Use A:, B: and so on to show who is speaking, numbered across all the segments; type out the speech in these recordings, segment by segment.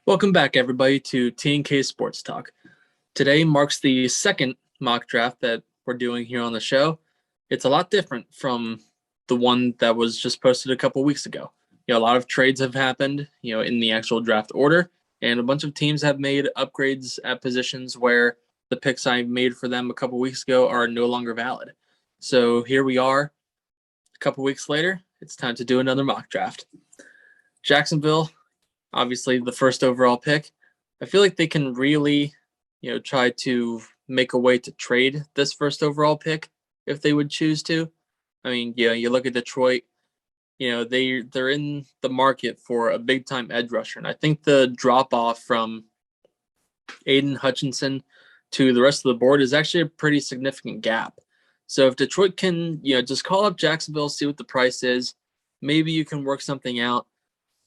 A: Welcome back, everybody, to T&K Sports Talk. Today marks the second mock draft that we're doing here on the show. It's a lot different from the one that was just posted a couple weeks ago. A lot of trades have happened, in the actual draft order, and a bunch of teams have made upgrades at positions where the picks I made for them a couple weeks ago are no longer valid. So here we are, a couple weeks later. It's time to do another mock draft. Jacksonville, obviously the first overall pick. I feel like they can really, try to make a way to trade this first overall pick if they would choose to. I mean, you look at Detroit, they're in the market for a big time edge rusher. And I think the drop off from Aiden Hutchinson to the rest of the board is actually a pretty significant gap. So if Detroit can, just call up Jacksonville, see what the price is, maybe you can work something out.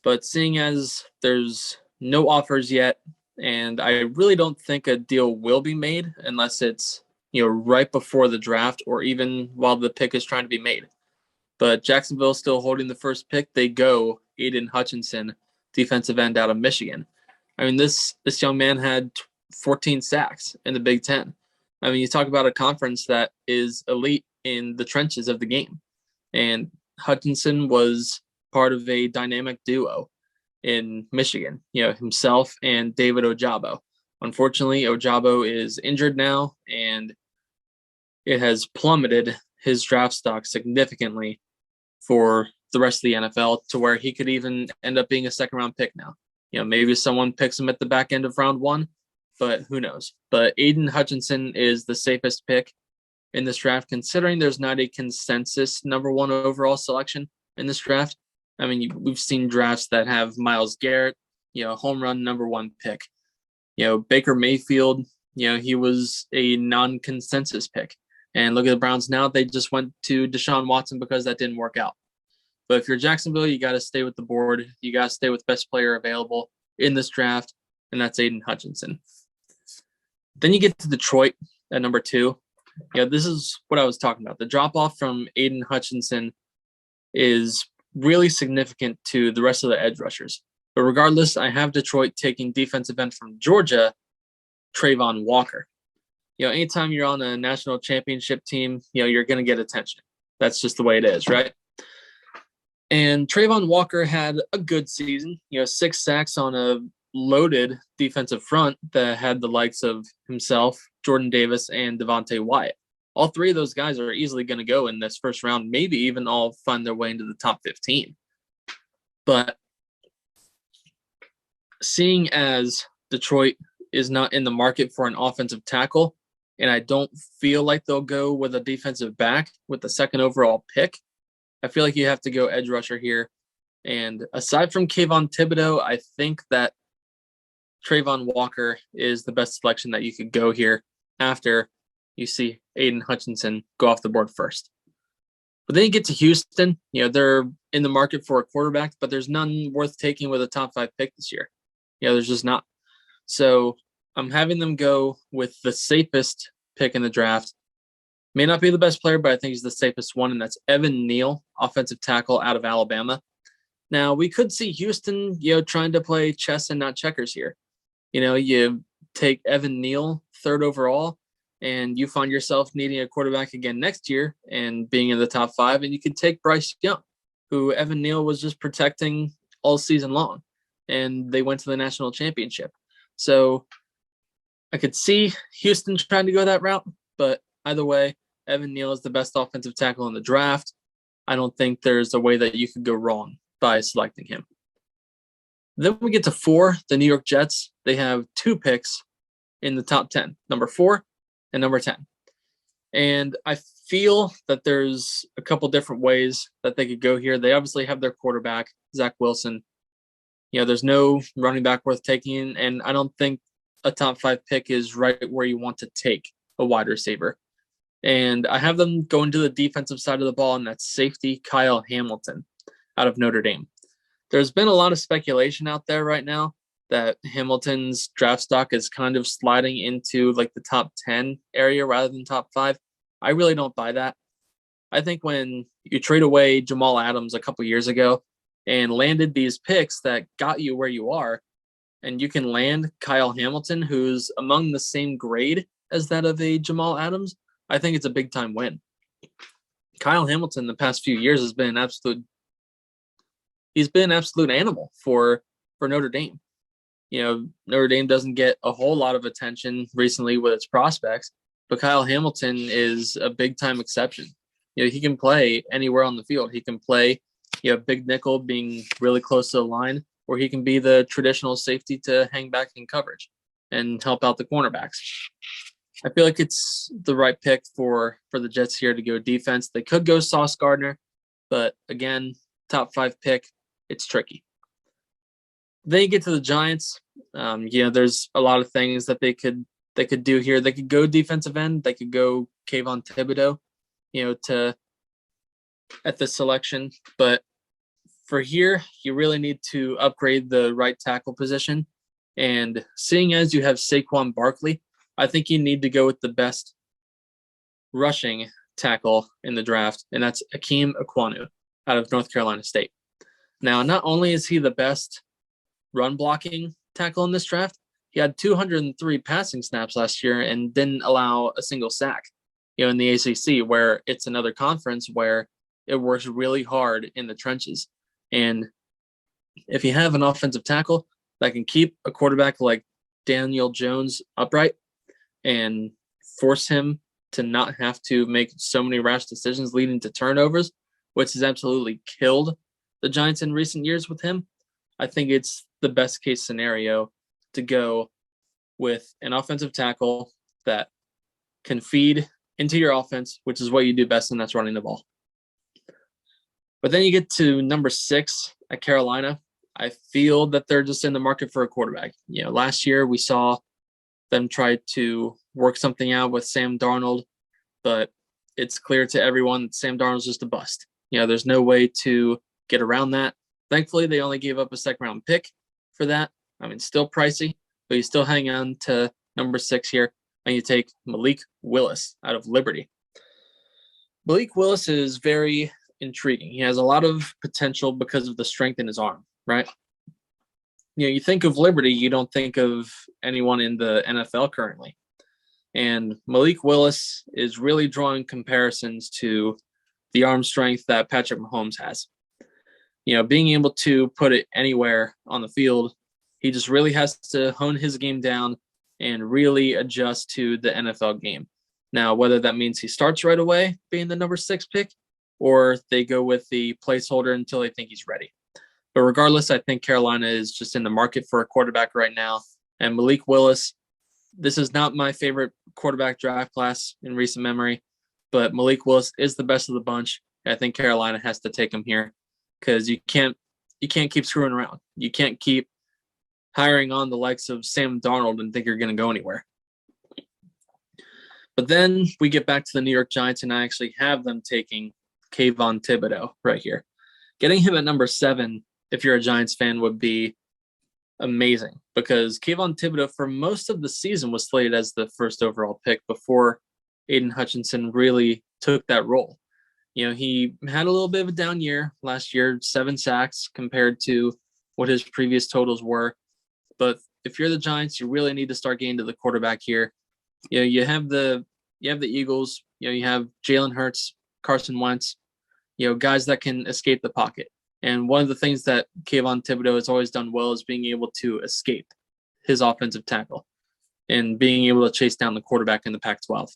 A: But seeing as there's no offers yet, and I really don't think a deal will be made unless it's, right before the draft or even while the pick is trying to be made. But Jacksonville still holding the first pick. They go Aiden Hutchinson, defensive end out of Michigan. I mean, this young man had 14 sacks in the Big Ten. I mean, you talk about a conference that is elite in the trenches of the game. And Hutchinson was part of a dynamic duo in Michigan, himself and David Ojabo. Unfortunately, Ojabo is injured now, and it has plummeted his draft stock significantly for the rest of the NFL to where he could even end up being a second-round pick now. Maybe someone picks him at the back end of round one, but who knows? But Aiden Hutchinson is the safest pick in this draft, considering there's not a consensus number one overall selection in this draft. I mean, we've seen drafts that have Myles Garrett, home run number one pick. Baker Mayfield, he was a non-consensus pick. And look at the Browns now. They just went to Deshaun Watson because that didn't work out. But if you're Jacksonville, you got to stay with the board. You got to stay with best player available in this draft, and that's Aiden Hutchinson. Then you get to Detroit at number 2. This is what I was talking about. The drop-off from Aiden Hutchinson is really significant to the rest of the edge rushers. But regardless, I have Detroit taking defensive end from Georgia, Travon Walker. Anytime you're on a national championship team, you're going to get attention. That's just the way it is, right? And Travon Walker had a good season, 6 sacks on a loaded defensive front that had the likes of himself, Jordan Davis, and Devontae Wyatt. All 3 of those guys are easily going to go in this first round, maybe even all find their way into the top 15. But seeing as Detroit is not in the market for an offensive tackle, and I don't feel like they'll go with a defensive back with the second overall pick, I feel like you have to go edge rusher here. And aside from Kayvon Thibodeaux, I think that Travon Walker is the best selection that you could go here after you see Aiden Hutchinson go off the board first. But then you get to Houston. They're in the market for a quarterback, but there's none worth taking with a top 5 pick this year. There's just not. So I'm having them go with the safest pick in the draft. May not be the best player, but I think he's the safest one, and that's Evan Neal, offensive tackle out of Alabama. Now, we could see Houston, trying to play chess and not checkers here. You take Evan Neal, 3rd overall, and you find yourself needing a quarterback again next year and being in the top 5, and you could take Bryce Young, who Evan Neal was just protecting all season long, and they went to the national championship. So I could see Houston trying to go that route, but either way, Evan Neal is the best offensive tackle in the draft. I don't think there's a way that you could go wrong by selecting him. Then we get to 4, the New York Jets. They have 2 picks in the top 10, number 4 and number 10. And I feel that there's a couple different ways that they could go here. They obviously have their quarterback, Zach Wilson. There's no running back worth taking, and I don't think a top 5 pick is right where you want to take a wide receiver. And I have them going to the defensive side of the ball, and that's safety Kyle Hamilton out of Notre Dame. There's been a lot of speculation out there right now that Hamilton's draft stock is kind of sliding into like the top 10 area rather than top 5. I really don't buy that. I think when you trade away Jamal Adams a couple years ago, and landed these picks that got you where you are, and you can land Kyle Hamilton, who's among the same grade as that of a Jamal Adams, I think it's a big time win. Kyle Hamilton the past few years has been an absolute animal for Notre Dame. Notre Dame doesn't get a whole lot of attention recently with its prospects, but Kyle Hamilton is a big time exception. He can play anywhere on the field. He can play, big nickel, being really close to the line, or he can be the traditional safety to hang back in coverage and help out the cornerbacks. I feel like it's the right pick for the Jets here to go defense. They could go Sauce Gardner, but again, top 5 pick, it's tricky. Then you get to the Giants. There's a lot of things that they could do here. They could go defensive end. They could go Kayvon Thibodeaux, at the selection. But for here, you really need to upgrade the right tackle position. And seeing as you have Saquon Barkley, I think you need to go with the best rushing tackle in the draft, and that's Ikem Ekwonu out of North Carolina State. Now, not only is he the best run blocking tackle in this draft, he had 203 passing snaps last year and didn't allow a single sack. In the ACC, where it's another conference where it works really hard in the trenches. And if you have an offensive tackle that can keep a quarterback like Daniel Jones upright and force him to not have to make so many rash decisions leading to turnovers, which has absolutely killed the Giants in recent years with him, I think it's the best case scenario to go with an offensive tackle that can feed into your offense, which is what you do best, and that's running the ball. But then you get to number 6 at Carolina. I feel that they're just in the market for a quarterback. Last year we saw them try to work something out with Sam Darnold, but it's clear to everyone that Sam Darnold's just a bust. There's no way to get around that. Thankfully, they only gave up a second-round pick for that. I mean, still pricey, but you still hang on to number 6 here, and you take Malik Willis out of Liberty. Malik Willis is very intriguing. He has a lot of potential because of the strength in his arm, right? You think of Liberty, you don't think of anyone in the NFL currently. And Malik Willis is really drawing comparisons to the arm strength that Patrick Mahomes has. Being able to put it anywhere on the field, he just really has to hone his game down and really adjust to the NFL game. Now, whether that means he starts right away being the number 6 pick, or they go with the placeholder until they think he's ready. But regardless, I think Carolina is just in the market for a quarterback right now. And Malik Willis, this is not my favorite quarterback draft class in recent memory, but Malik Willis is the best of the bunch. I think Carolina has to take him here because you can't keep screwing around. You can't keep hiring on the likes of Sam Darnold and think you're going to go anywhere. But then we get back to the New York Giants, and I actually have them taking Kayvon Thibodeaux right here. Getting him at number 7, if you're a Giants fan, would be amazing because Kayvon Thibodeaux for most of the season was slated as the first overall pick before Aiden Hutchinson really took that role. He had a little bit of a down year last year, 7 sacks compared to what his previous totals were. But if you're the Giants, you really need to start getting to the quarterback here. You have the Eagles, you have Jalen Hurts, Carson Wentz, guys that can escape the pocket. And one of the things that Kayvon Thibodeaux has always done well is being able to escape his offensive tackle and being able to chase down the quarterback in the Pac-12.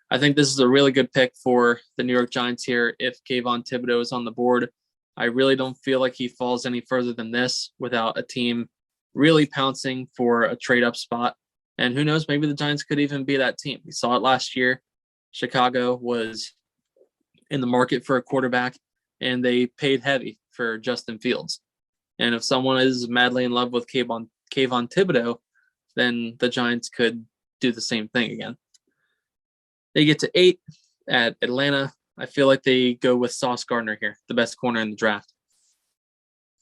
A: I think this is a really good pick for the New York Giants here if Kayvon Thibodeaux is on the board. I really don't feel like he falls any further than this without a team really pouncing for a trade-up spot. And who knows, maybe the Giants could even be that team. We saw it last year. Chicago was in the market for a quarterback, and they paid heavy for Justin Fields. And if someone is madly in love with Kayvon Thibodeaux, then the Giants could do the same thing again. They get to 8 at Atlanta. I feel like they go with Sauce Gardner here, the best corner in the draft.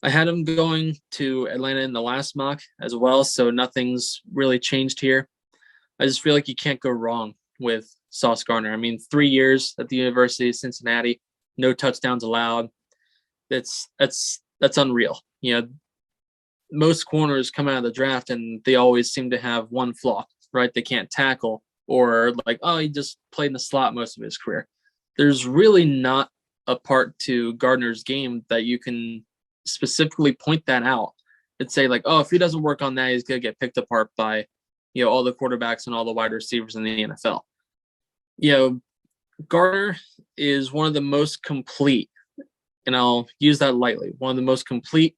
A: I had him going to Atlanta in the last mock as well, so nothing's really changed here. I just feel like you can't go wrong with Sauce Gardner. I mean, 3 years at the University of Cincinnati, no touchdowns allowed. That's that's unreal. Most corners come out of the draft and they always seem to have one flaw, right? They can't tackle, or like, oh, he just played in the slot most of his career. There's really not a part to Gardner's game that you can specifically point that out and say like, oh, if he doesn't work on that, he's going to get picked apart by, all the quarterbacks and all the wide receivers in the NFL. Gardner is one of the most complete, and I'll use that lightly, one of the most complete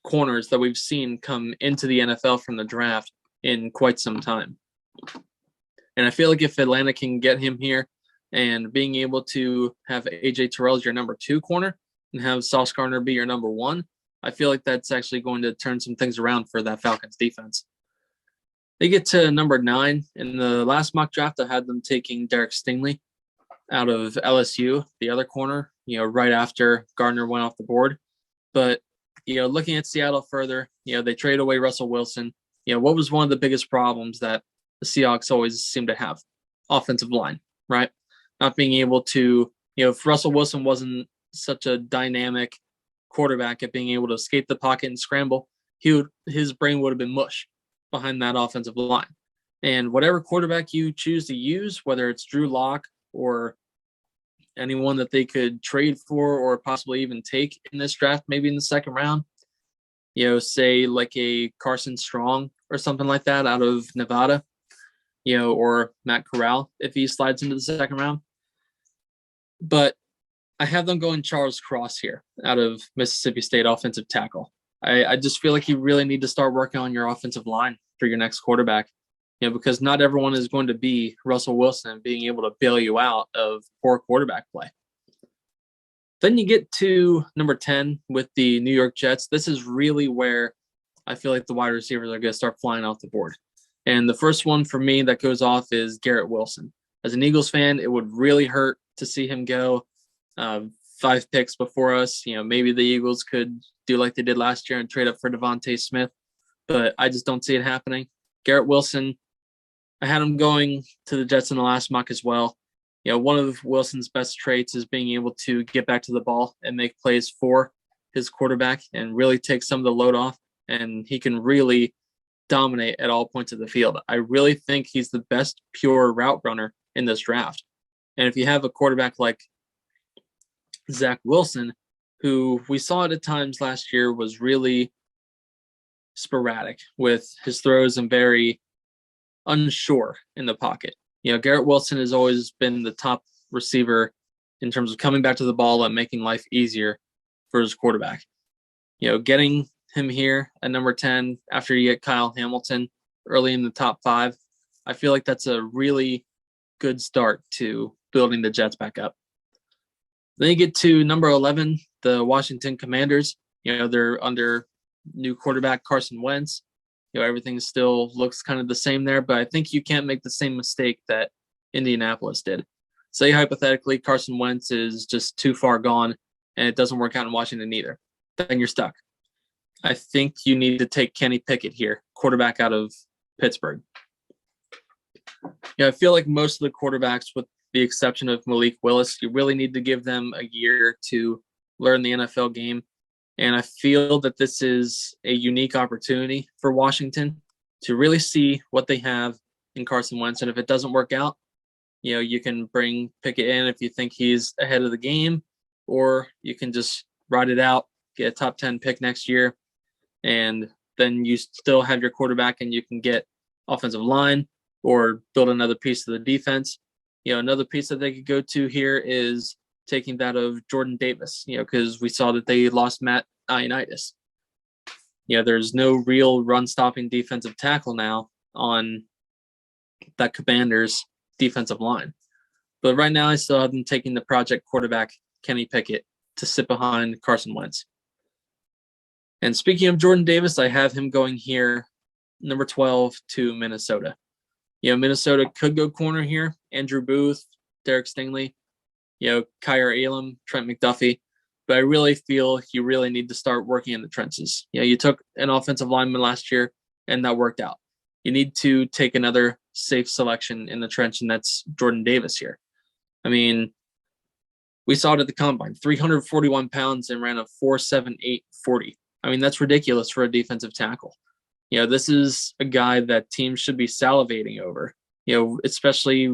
A: corners that we've seen come into the NFL from the draft in quite some time. And I feel like if Atlanta can get him here and being able to have AJ Terrell as your number 2 corner and have Sauce Gardner be your number 1, I feel like that's actually going to turn some things around for that Falcons defense. They get to number 9. In the last mock draft, I had them taking Derek Stingley out of LSU, the other corner, right after Gardner went off the board. But looking at Seattle further, they trade away Russell Wilson. What was one of the biggest problems that the Seahawks always seem to have? Offensive line, right? Not being able to, if Russell Wilson wasn't such a dynamic quarterback at being able to escape the pocket and scramble, his brain would have been mush behind that offensive line. And whatever quarterback you choose to use, whether it's Drew Lock or anyone that they could trade for or possibly even take in this draft, maybe in the second round, say like a Carson Strong or something like that out of Nevada, or Matt Corral if he slides into the second round. But I have them going Charles Cross here out of Mississippi State, offensive tackle. I just feel like you really need to start working on your offensive line for your next quarterback, because not everyone is going to be Russell Wilson being able to bail you out of poor quarterback play. Then you get to number 10 with the New York Jets. This is really where I feel like the wide receivers are going to start flying off the board. And the first one for me that goes off is Garrett Wilson. As an Eagles fan, it would really hurt to see him go 5 picks before us. Maybe the Eagles could do like they did last year and trade up for Devontae Smith, but I just don't see it happening. Garrett Wilson, I had him going to the Jets in the last mock as well. One of Wilson's best traits is being able to get back to the ball and make plays for his quarterback and really take some of the load off, and he can really dominate at all points of the field. I really think he's the best pure route runner in this draft. And if you have a quarterback like Zach Wilson, who we saw at times last year was really sporadic with his throws and very unsure in the pocket. Garrett Wilson has always been the top receiver in terms of coming back to the ball and making life easier for his quarterback. Getting him here at number 10 after you get Kyle Hamilton early in the top 5, I feel like that's a really good start to building the Jets back up. Then you get to number 11, the Washington Commanders. They're under new quarterback Carson Wentz. Everything still looks kind of the same there, but I think you can't make the same mistake that Indianapolis did. Say hypothetically Carson Wentz is just too far gone and it doesn't work out in Washington either. Then you're stuck. I think you need to take Kenny Pickett here, quarterback out of Pittsburgh. I feel like most of the quarterbacks, with the exception of Malik Willis, you really need to give them a year to learn the NFL game. And I feel that this is a unique opportunity for Washington to really see what they have in Carson Wentz. And if it doesn't work out, you can bring Pickett in if you think he's ahead of the game, or you can just ride it out, get a top 10 pick next year, and then you still have your quarterback and you can get offensive line or build another piece of the defense. Another piece that they could go to here is taking that of Jordan Davis, because we saw that they lost Matt Ioannidis. There's no real run-stopping defensive tackle now on that Commanders defensive line. But right now, I still have them taking the project quarterback, Kenny Pickett, to sit behind Carson Wentz. And speaking of Jordan Davis, I have him going here, number 12, to Minnesota. Minnesota could go corner here. Andrew Booth, Derek Stingley, Kyer Elam, Trent McDuffie. But I really feel you really need to start working in the trenches. You took an offensive lineman last year, and that worked out. You need to take another safe selection in the trench, and that's Jordan Davis here. I mean, We saw it at the combine, 341 pounds and ran a 4.78 40. I mean, that's ridiculous for a defensive tackle. This is a guy that teams should be salivating over, especially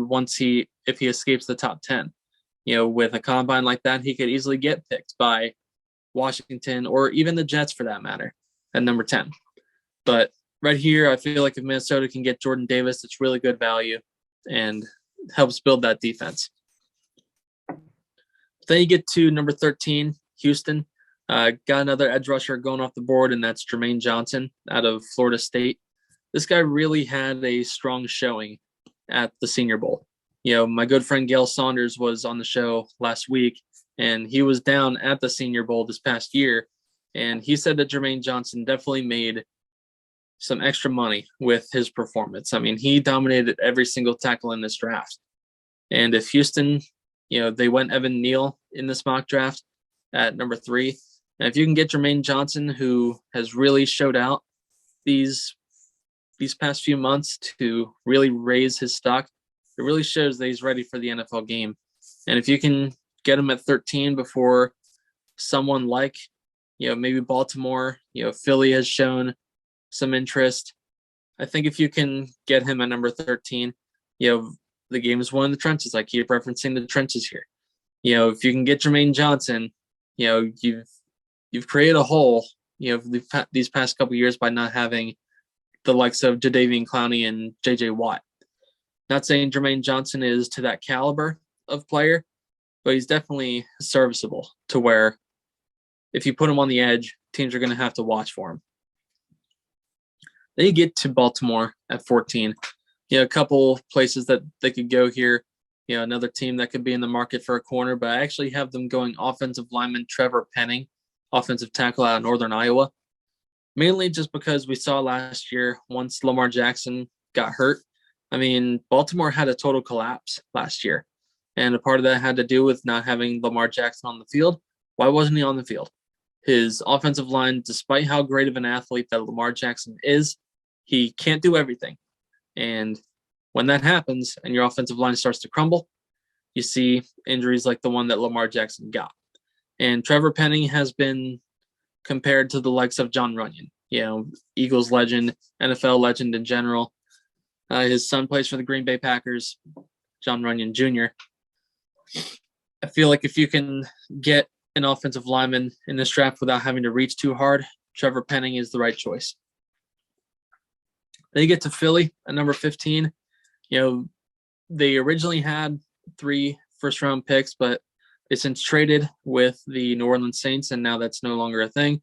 A: if he escapes the top 10. With a combine like that, he could easily get picked by Washington or even the Jets for that matter at number 10. But right here, I feel like if Minnesota can get Jordan Davis, it's really good value and helps build that defense. Then you get to number 13, Houston. Got another edge rusher going off the board, and that's Jermaine Johnson out of Florida State. This guy really had a strong showing at the Senior Bowl. My good friend Gail Saunders was on the show last week, and he was down at the Senior Bowl this past year, and he said that Jermaine Johnson definitely made some extra money with his performance. I mean, he dominated every single tackle in this draft. And if Houston, they went Evan Neal in this mock draft at number 3. And if you can get Jermaine Johnson, who has really showed out these past few months to really raise his stock, it really shows that he's ready for the NFL game. And if you can get him at 13 before someone like, maybe Baltimore, Philly has shown some interest. I think if you can get him at number 13, the game is one of the trenches. I keep referencing the trenches here. If you can get Jermaine Johnson, you've created a hole, these past couple of years by not having the likes of Jadeveon Clowney and J.J. Watt. Not saying Jermaine Johnson is to that caliber of player, but he's definitely serviceable to where if you put him on the edge, teams are going to have to watch for him. Then you get to Baltimore at 14. A couple places that they could go here. Another team that could be in the market for a corner, but I actually have them going offensive lineman Trevor Penning, offensive tackle out of Northern Iowa. Mainly just because we saw last year, once Lamar Jackson got hurt, I mean, Baltimore had a total collapse last year. And a part of that had to do with not having Lamar Jackson on the field. Why wasn't he on the field? His offensive line, despite how great of an athlete that Lamar Jackson is, he can't do everything. And when that happens and your offensive line starts to crumble, you see injuries like the one that Lamar Jackson got. And Trevor Penning has been compared to the likes of Jon Runyan, Eagles legend, NFL legend in general. His son plays for the Green Bay Packers, Jon Runyan Jr. I feel like if you can get an offensive lineman in this draft without having to reach too hard, Trevor Penning is the right choice. Then you get to Philly at number 15. They originally had 3 first-round picks, but they since traded with the New Orleans Saints, and now that's no longer a thing.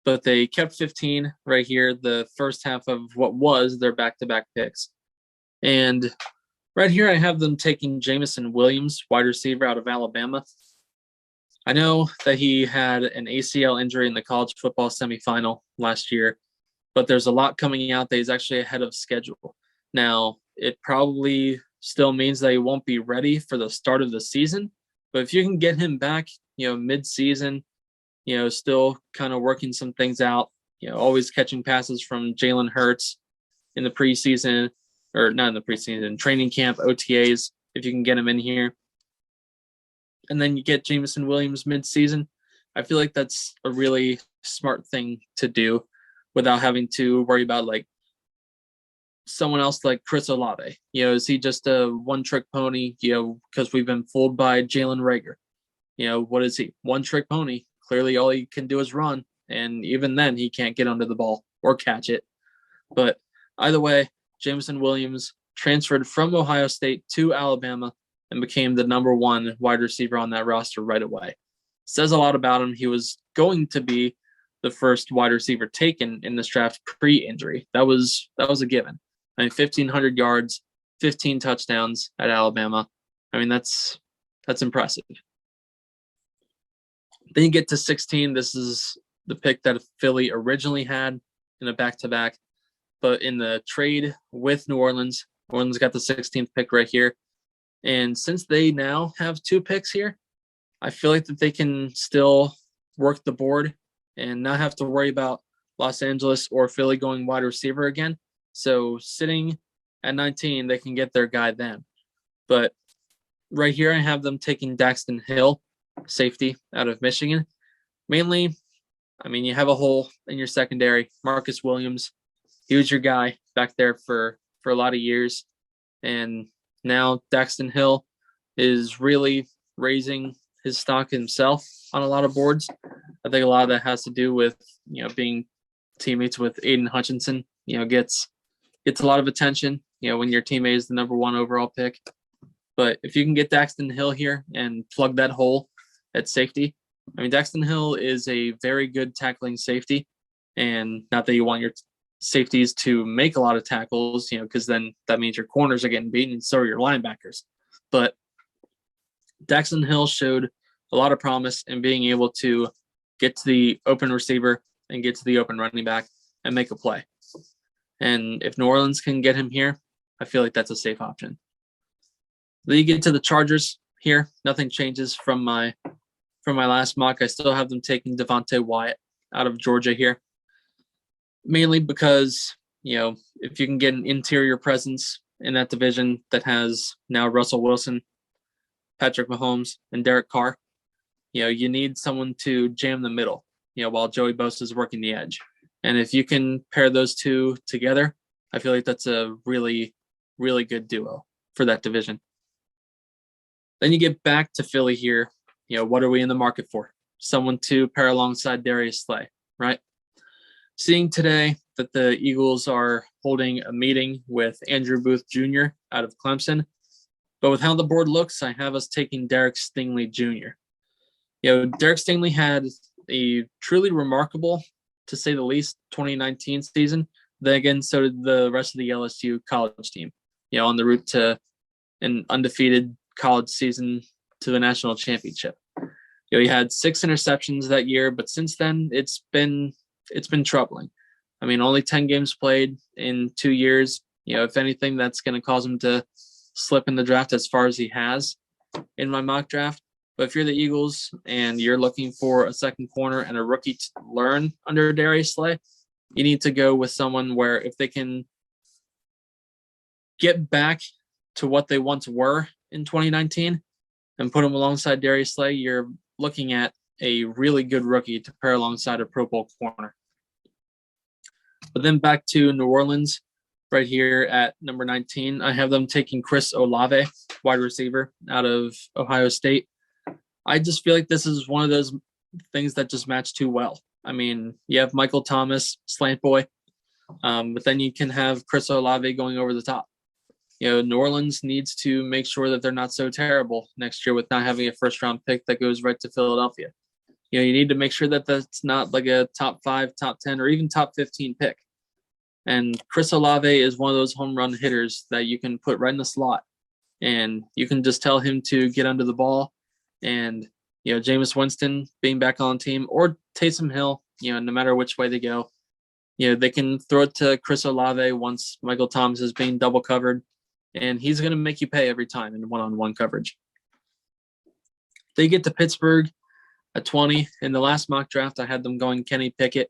A: But they kept 15 right here, the first half of what was their back-to-back picks. And right here I have them taking Jameson Williams, wide receiver out of Alabama. I know that he had an ACL injury in the college football semifinal last year, but there's a lot coming out that he's actually ahead of schedule. Now, it probably still means that he won't be ready for the start of the season, but if you can get him back, mid-season, still kind of working some things out, always catching passes from Jalen Hurts in the preseason, or not in the preseason, training camp, OTAs, if you can get him in here. And then you get Jameson Williams mid-season. I feel like that's a really smart thing to do without having to worry about like someone else like Chris Olave. Is he just a one-trick pony, because we've been fooled by Jalen Reagor. What is he? One-trick pony. Clearly all he can do is run, and even then he can't get under the ball or catch it. But either way, Jameson Williams transferred from Ohio State to Alabama and became the number 1 wide receiver on that roster right away. Says a lot about him. He was going to be the first wide receiver taken in this draft pre-injury. That was a given. 1,500 yards, 15 touchdowns at Alabama. That's impressive. Then you get to 16. This is the pick that Philly originally had in a back-to-back. But in the trade with New Orleans got the 16th pick right here. And since they now have 2 picks here, I feel like that they can still work the board and not have to worry about Los Angeles or Philly going wide receiver again. So sitting at 19, they can get their guy then. But right here, I have them taking Daxton Hill, safety out of Michigan. Mainly, I mean, you have a hole in your secondary. Marcus Williams, he was your guy back there for a lot of years. And now Daxton Hill is really raising his stock himself on a lot of boards. I think a lot of that has to do with, being teammates with Aiden Hutchinson, gets a lot of attention, when your teammate is the number 1 overall pick. But if you can get Daxton Hill here and plug that hole at safety, I mean, Daxton Hill is a very good tackling safety. And not that you want your safeties to make a lot of tackles, because then that means your corners are getting beaten and so are your linebackers. But Daxton Hill showed a lot of promise in being able to get to the open receiver and get to the open running back and make a play. And if New Orleans can get him here, I feel like that's a safe option. Then you get to the Chargers here. Nothing changes from my last mock. I still have them taking Devontae Wyatt out of Georgia here. Mainly because, if you can get an interior presence in that division that has now Russell Wilson, Patrick Mahomes, and Derek Carr, you need someone to jam the middle, while Joey Bosa is working the edge. And if you can pair those two together, I feel like that's a really, really good duo for that division. Then you get back to Philly here. What are we in the market for? Someone to pair alongside Darius Slay, right? Seeing today that the Eagles are holding a meeting with Andrew Booth Jr. out of Clemson. But with how the board looks, I have us taking Derek Stingley Jr. Derek Stingley had a truly remarkable, to say the least, 2019 season. Then again, so did the rest of the LSU college team, on the route to an undefeated college season to the national championship. He had 6 interceptions that year, but since then it's been troubling. I mean, only 10 games played in 2 years. If anything, that's going to cause him to slip in the draft as far as he has in my mock draft. But if you're the Eagles and you're looking for a second corner and a rookie to learn under Darius Slay, you need to go with someone where if they can get back to what they once were in 2019 and put them alongside Darius Slay, you're looking at a really good rookie to pair alongside a Pro Bowl corner. But then back to New Orleans, right here at number 19, I have them taking Chris Olave, wide receiver out of Ohio State. I just feel like this is one of those things that just match too well. I mean, you have Michael Thomas, slant boy, but then you can have Chris Olave going over the top. New Orleans needs to make sure that they're not so terrible next year with not having a first-round pick that goes right to Philadelphia. You need to make sure that that's not like a top 5, top 10, or even top 15 pick. And Chris Olave is one of those home run hitters that you can put right in the slot, and you can just tell him to get under the ball. And, Jameis Winston being back on the team, or Taysom Hill, no matter which way they go, they can throw it to Chris Olave once Michael Thomas is being double covered, and he's going to make you pay every time in one-on-one coverage. They get to Pittsburgh at 20. In the last mock draft, I had them going Kenny Pickett,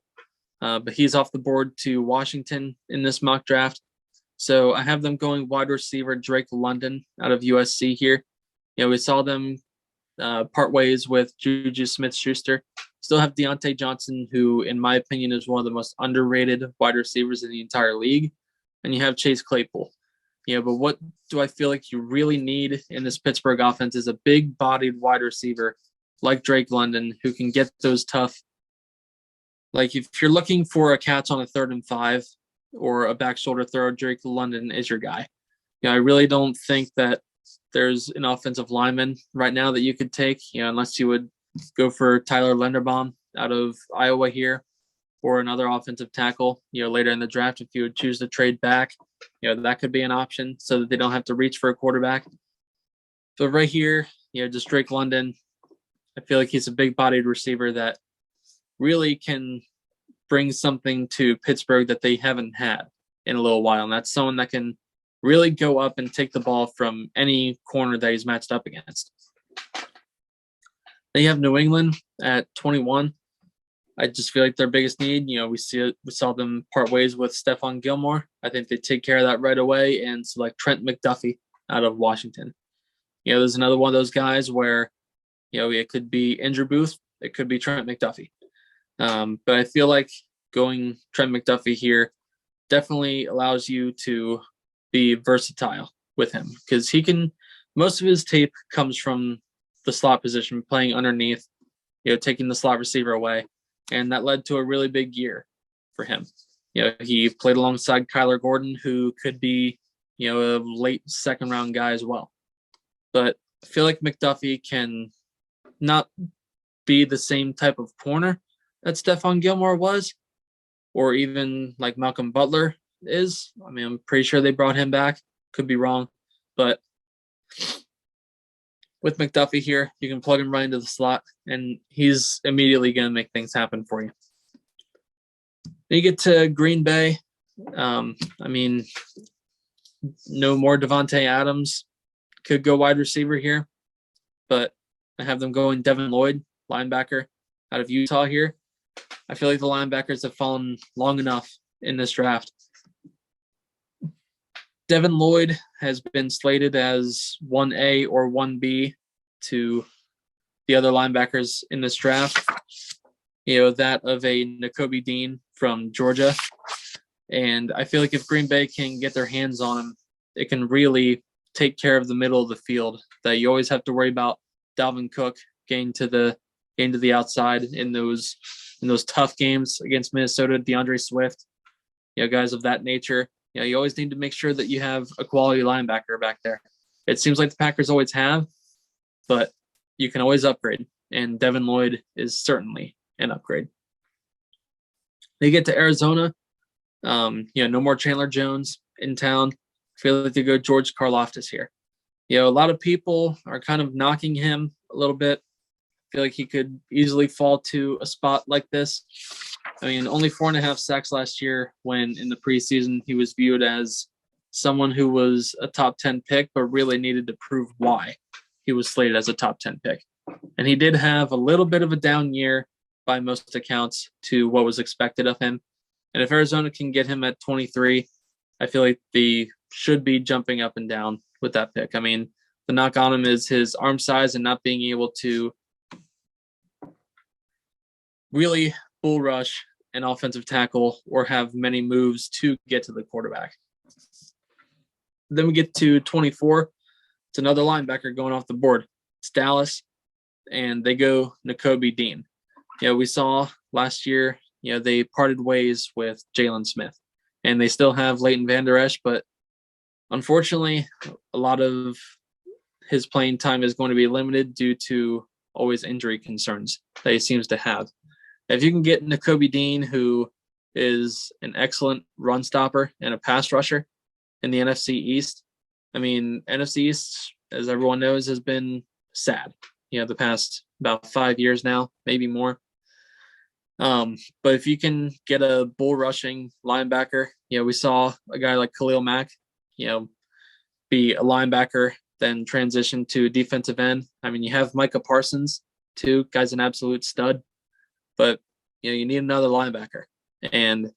A: but he's off the board to Washington in this mock draft. So I have them going wide receiver Drake London out of USC here. We saw them part ways with Juju Smith-Schuster. Still have Deontay Johnson, who, in my opinion, is one of the most underrated wide receivers in the entire league. And you have Chase Claypool. But what do I feel like you really need in this Pittsburgh offense is a big-bodied wide receiver like Drake London who can get those tough. Like if you're looking for a catch on a 3rd and 5 or a back shoulder throw, Drake London is your guy. I really don't think that there's an offensive lineman right now that you could take, unless you would go for Tyler Linderbaum out of Iowa here, or another offensive tackle, later in the draft if you would choose to trade back. That could be an option so that they don't have to reach for a quarterback. So right here, just Drake London, I feel like he's a big-bodied receiver that really can bring something to Pittsburgh that they haven't had in a little while, and that's someone that can really go up and take the ball from any corner that he's matched up against. They have New England at 21. I just feel like their biggest need, we saw them part ways with Stephon Gilmore. I think they take care of that right away and select Trent McDuffie out of Washington. There's another one of those guys where It could be Andrew Booth, it could be Trent McDuffie. But I feel like going Trent McDuffie here definitely allows you to be versatile with him, because most of his tape comes from the slot position, playing underneath, taking the slot receiver away. And that led to a really big year for him. He played alongside Kyler Gordon, who could be, a late second round guy as well. But I feel like McDuffie can not be the same type of corner that Stephon Gilmore was, or even like Malcolm Butler is. I mean, I'm pretty sure they brought him back. Could be wrong. But with McDuffie here, you can plug him right into the slot, and he's immediately going to make things happen for you. Then you get to Green Bay. No more Devontae Adams. Could go wide receiver here, but I have them going Devin Lloyd, linebacker out of Utah here. I feel like the linebackers have fallen long enough in this draft. Devin Lloyd has been slated as 1A or 1B to the other linebackers in this draft. That of a Nakobe Dean from Georgia. And I feel like if Green Bay can get their hands on him, it can really take care of the middle of the field, that you always have to worry about Dalvin Cook getting to the outside in those tough games against Minnesota, DeAndre Swift, guys of that nature. You always need to make sure that you have a quality linebacker back there. It seems like the Packers always have, but you can always upgrade, and Devin Lloyd is certainly an upgrade. They get to Arizona. No more Chandler Jones in town. I feel like they go George Karlaftis here. A lot of people are kind of knocking him a little bit. I feel like he could easily fall to a spot like this. Only 4.5 sacks last year, when in the preseason he was viewed as someone who was a top 10 pick, but really needed to prove why he was slated as a top 10 pick. And he did have a little bit of a down year by most accounts to what was expected of him. And if Arizona can get him at 23, I feel like they should be jumping up and down with that pick. The knock on him is his arm size and not being able to really bull rush an offensive tackle or have many moves to get to the quarterback. Then we get to 24. It's another linebacker going off the board. It's Dallas, and they go Nakobe Dean. We saw last year, they parted ways with Jalen Smith, and they still have Leighton Vander Esch, but unfortunately, a lot of his playing time is going to be limited due to always injury concerns that he seems to have. If you can get Nakobe Dean, who is an excellent run stopper and a pass rusher in the NFC East, NFC East, as everyone knows, has been sad, the past about 5 years now, maybe more. But if you can get a bull rushing linebacker, we saw a guy like Khalil Mack, be a linebacker, then transition to a defensive end. You have Micah Parsons too. Guy's an absolute stud, but you need another linebacker, and I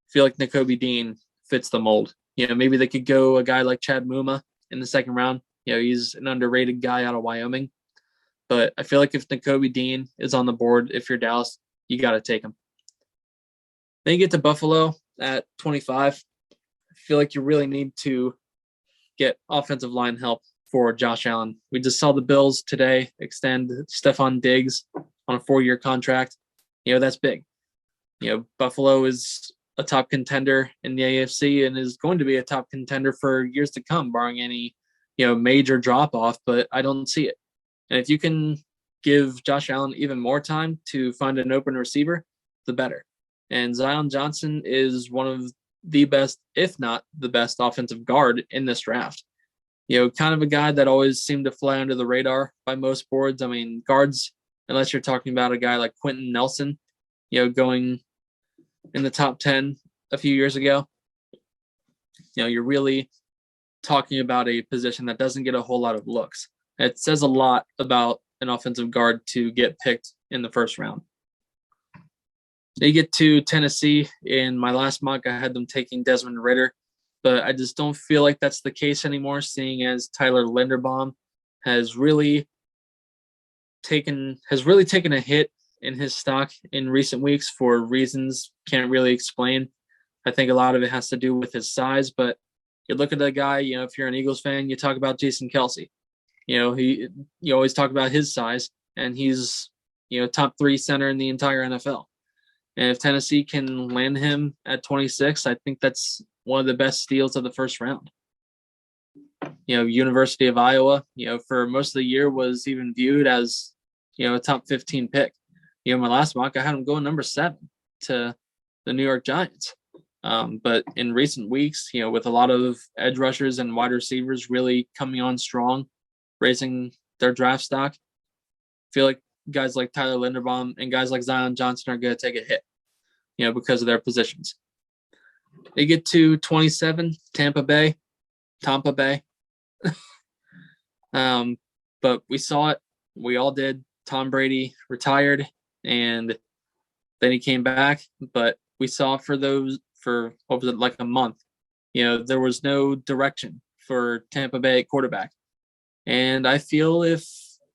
A: feel like Nakobe Dean fits the mold. Maybe they could go a guy like Chad Muma in the second round. He's an underrated guy out of Wyoming, but I feel like if Nakobe Dean is on the board, if you're Dallas, you got to take him. Then you get to Buffalo at 25. I feel like you really need to get offensive line help for Josh Allen. We just saw the Bills today extend Stephon Diggs on a 4-year contract. That's big. Buffalo is a top contender in the AFC and is going to be a top contender for years to come, barring any, major drop off, but I don't see it. And if you can give Josh Allen even more time to find an open receiver, the better. And Zion Johnson is one of the best, if not the best, offensive guard in this draft. Kind of a guy that always seemed to fly under the radar by most boards. Guards, unless you're talking about a guy like Quentin Nelson, going in the top 10 a few years ago, you're really talking about a position that doesn't get a whole lot of looks. It says a lot about an offensive guard to get picked in the first round. They get to Tennessee. In my last mock, I had them taking Desmond Ridder, but I just don't feel like that's the case anymore, seeing as Tyler Linderbaum has really has really taken a hit in his stock in recent weeks for reasons can't really explain. I think a lot of it has to do with his size, but you look at the guy, if you're an Eagles fan, you talk about Jason Kelce. You always talk about his size, and he's, top 3 center in the entire NFL. And if Tennessee can land him at 26, I think that's one of the best steals of the first round. University of Iowa, for most of the year was even viewed as, a top 15 pick. My last mock, I had him going number 7 to the New York Giants. But in recent weeks, with a lot of edge rushers and wide receivers really coming on strong, raising their draft stock, I feel like guys like Tyler Linderbaum and guys like Zion Johnson are going to take a hit, because of their positions. They get to 27, Tampa Bay. But we saw it. We all did. Tom Brady retired, and then he came back. But we saw for what was it, like a month, there was no direction for Tampa Bay quarterback. And I feel if,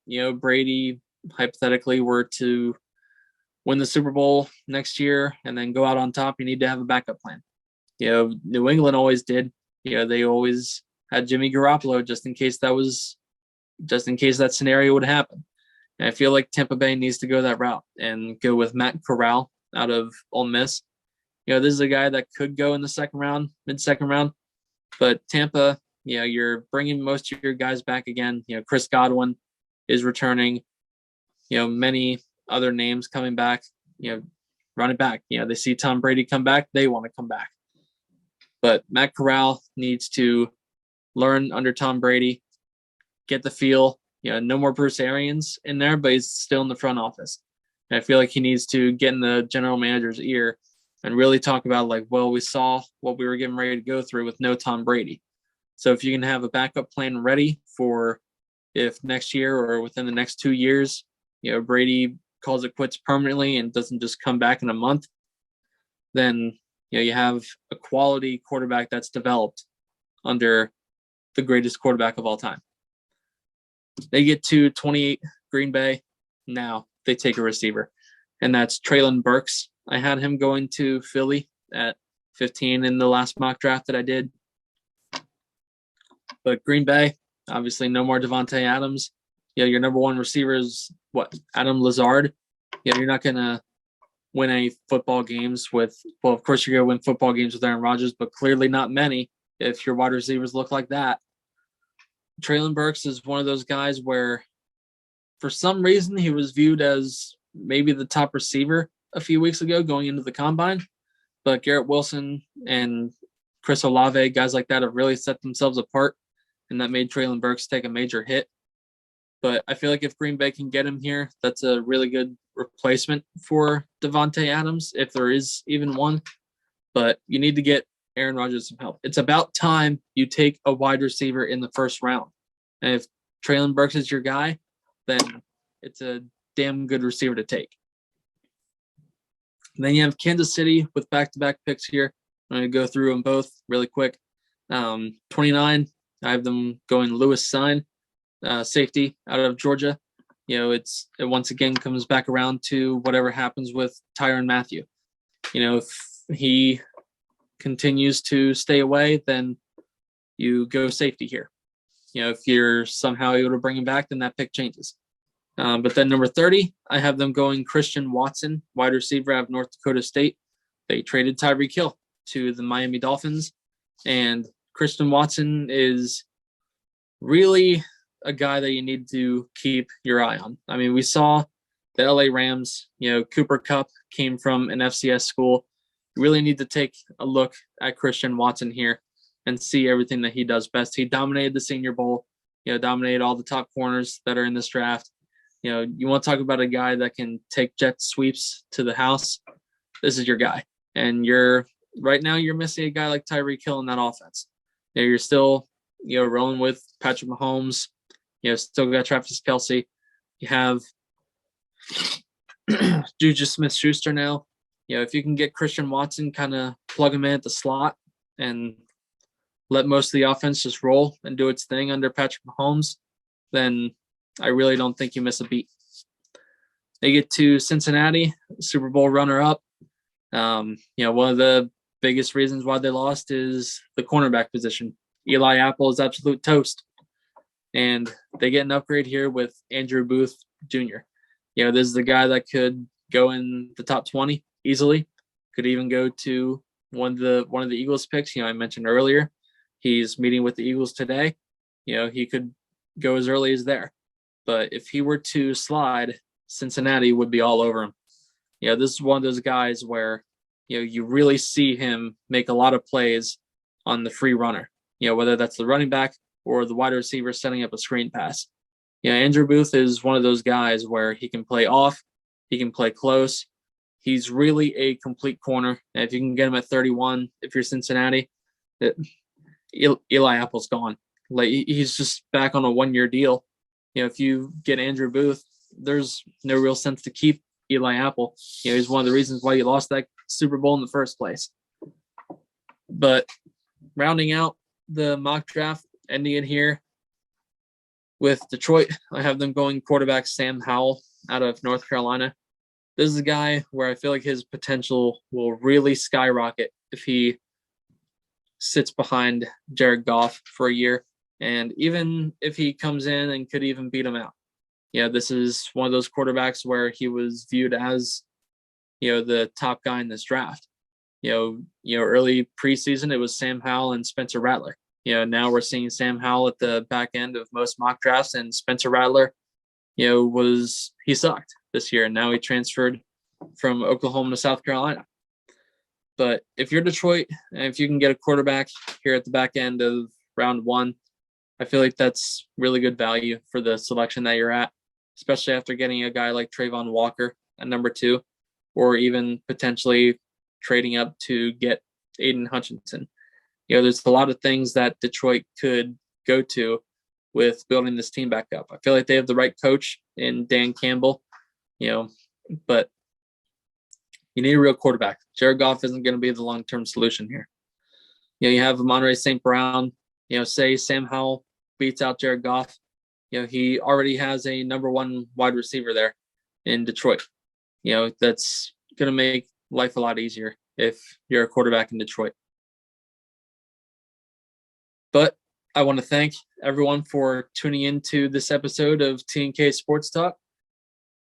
A: Brady hypothetically were to win the Super Bowl next year and then go out on top, you need to have a backup plan. New England always did. They always had Jimmy Garoppolo just in case that scenario would happen. And I feel like Tampa Bay needs to go that route and go with Matt Corral out of Ole Miss. This is a guy that could go in the mid-second round. But Tampa, you're bringing most of your guys back again. Chris Godwin is returning. Many other names coming back. Running back. They see Tom Brady come back, they want to come back. But Matt Corral needs to learn under Tom Brady, get the feel. No more Bruce Arians in there, but he's still in the front office. And I feel like he needs to get in the general manager's ear and really talk about we saw what we were getting ready to go through with no Tom Brady. So if you can have a backup plan ready for if next year or within the next 2 years, Brady calls it quits permanently and doesn't just come back in a month, then you have a quality quarterback that's developed under the greatest quarterback of all time. They get to 28, Green Bay. Now they take a receiver, and that's Treylon Burks. I had him going to Philly at 15 in the last mock draft that I did. But Green Bay, obviously no more Devontae Adams. Your number 1 receiver is Adam Lazard. You're not going to win any football games with, of course you're going to win football games with Aaron Rodgers, but clearly not many if your wide receivers look like that. Treylon Burks is one of those guys where for some reason he was viewed as maybe the top receiver a few weeks ago going into the combine, but Garrett Wilson and Chris Olave, guys like that, have really set themselves apart, and that made Treylon Burks take a major hit. But I feel like if Green Bay can get him here, that's a really good replacement for Devontae Adams, if there is even one. But you need to get Aaron Rodgers some help. It's about time you take a wide receiver in the first round. And if Treylon Burks is your guy, then it's a damn good receiver to take. And then you have Kansas City with back-to-back picks here. I'm going to go through them both really quick. 29, I have them going Lewis Sine, safety out of Georgia. It once again comes back around to whatever happens with Tyrann Mathieu. If he continues to stay away, then you go safety here. If you're somehow able to bring him back, then that pick changes. But then number 30, I have them going Christian Watson, wide receiver out of North Dakota State. They traded Tyreek Hill to the Miami Dolphins, and Christian Watson is really a guy that you need to keep your eye on. I mean, we saw the LA Rams, Cooper Kupp came from an FCS school. You really need to take a look at Christian Watson here and see everything that he does best. He dominated the Senior Bowl, dominated all the top corners that are in this draft. You want to talk about a guy that can take jet sweeps to the house. This is your guy. And right now you're missing a guy like Tyreek Hill in that offense. You're still, rolling with Patrick Mahomes. Still got Travis Kelce. You have Juju Smith-Schuster now. If you can get Christian Watson, kind of plug him in at the slot and let most of the offense just roll and do its thing under Patrick Mahomes, then I really don't think you miss a beat. They get to Cincinnati, Super Bowl runner-up. One of the biggest reasons why they lost is the cornerback position. Eli Apple is absolute toast. And they get an upgrade here with Andrew Booth Jr. This is the guy that could go in the top 20 easily. Could even go to one of the Eagles picks. I mentioned earlier, he's meeting with the Eagles today. He could go as early as there. But if he were to slide, Cincinnati would be all over him. This is one of those guys where, you really see him make a lot of plays on the free runner, whether that's the running back or the wide receiver setting up a screen pass. Andrew Booth is one of those guys where he can play off, he can play close. He's really a complete corner. And if you can get him at 31, if you're Cincinnati, Eli Apple's gone. He's just back on a 1-year deal. If you get Andrew Booth, there's no real sense to keep Eli Apple. He's one of the reasons why you lost that Super Bowl in the first place. But rounding out the mock draft, ending it here with Detroit, I have them going quarterback Sam Howell out of North Carolina. This is a guy where I feel like his potential will really skyrocket if he sits behind Jared Goff for a year. And even if he comes in and could even beat him out. This is one of those quarterbacks where he was viewed as, the top guy in this draft. Early preseason, it was Sam Howell and Spencer Rattler. Now we're seeing Sam Howell at the back end of most mock drafts, and Spencer Rattler, he sucked this year, and now he transferred from Oklahoma to South Carolina. But if you're Detroit, and if you can get a quarterback here at the back end of round 1, I feel like that's really good value for the selection that you're at, especially after getting a guy like Trayvon Walker at number 2, or even potentially trading up to get Aiden Hutchinson. There's a lot of things that Detroit could go to with building this team back up. I feel like they have the right coach in Dan Campbell, but you need a real quarterback. Jared Goff isn't going to be the long-term solution here. You have Amon-Ra St. Brown, say Sam Howell beats out Jared Goff. He already has a number 1 wide receiver there in Detroit. That's going to make life a lot easier if you're a quarterback in Detroit. But I want to thank everyone for tuning into this episode of T&K Sports Talk.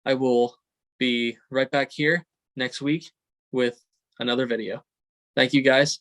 A: I will be right back here next week with another video. Thank you, guys.